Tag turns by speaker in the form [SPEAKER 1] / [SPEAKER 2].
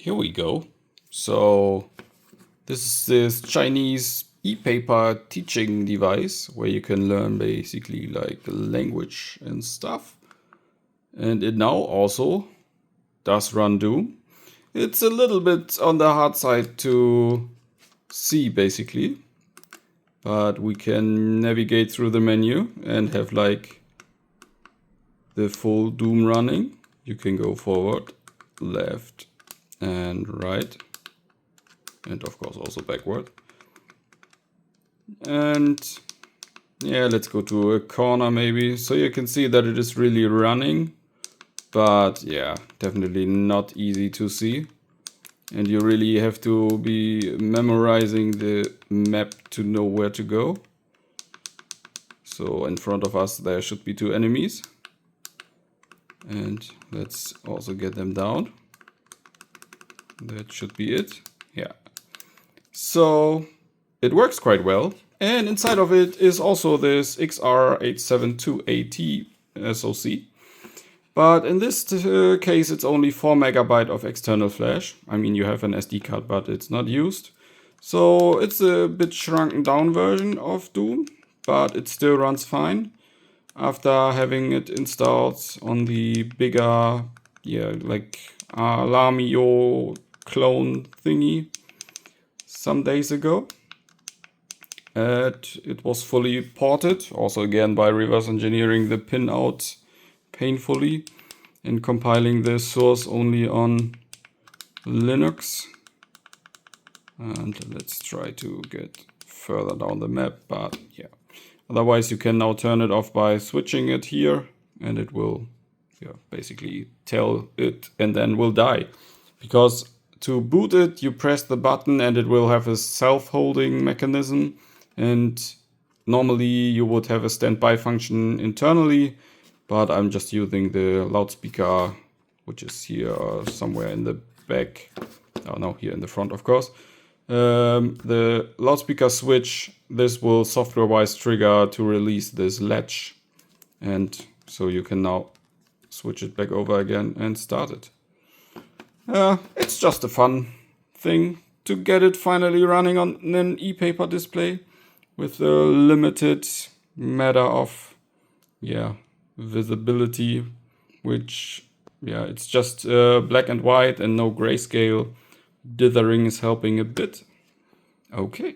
[SPEAKER 1] Here we go. So this is this Chinese e-paper teaching device where you can learn basically like language and stuff. And it now also does run Doom. It's a little bit on the hard side to see basically, but we can navigate through the menu and have like the full Doom running. You can go forward, left and right, and of course also backward. And yeah, let's go to a corner maybe, so you can see that it is really running, but yeah, definitely not easy to see. And you really have to be memorizing the map to know where to go. So in front of us there should be two enemies. And let's also get them down. That should be it. Yeah. So it works quite well. And inside of it is also this XR872AT SoC. But in this case, it's only 4 MB of external flash. I mean, you have an SD card, but it's not used. So it's a bit shrunken down version of Doom, but it still runs fine. After having it installed on the bigger, like Lamio clone thingy some days ago. It was fully ported, also again by reverse engineering the pin out painfully and compiling the source only on Linux. And let's try to get further down the map, but yeah. Otherwise you can now turn it off by switching it here and it will basically tell it and then will die. Because to boot it, you press the button and it will have a self-holding mechanism, and normally you would have a standby function internally, but I'm just using the loudspeaker, which is here somewhere in the back. Oh no, here in the front of course. The loudspeaker switch, this will software-wise trigger to release this latch, and so you can now switch it back over again and start it. It's just a fun thing to get it finally running on an e-paper display with a limited matter of visibility, which it's just black and white and no grayscale. Dithering is helping a bit. Okay.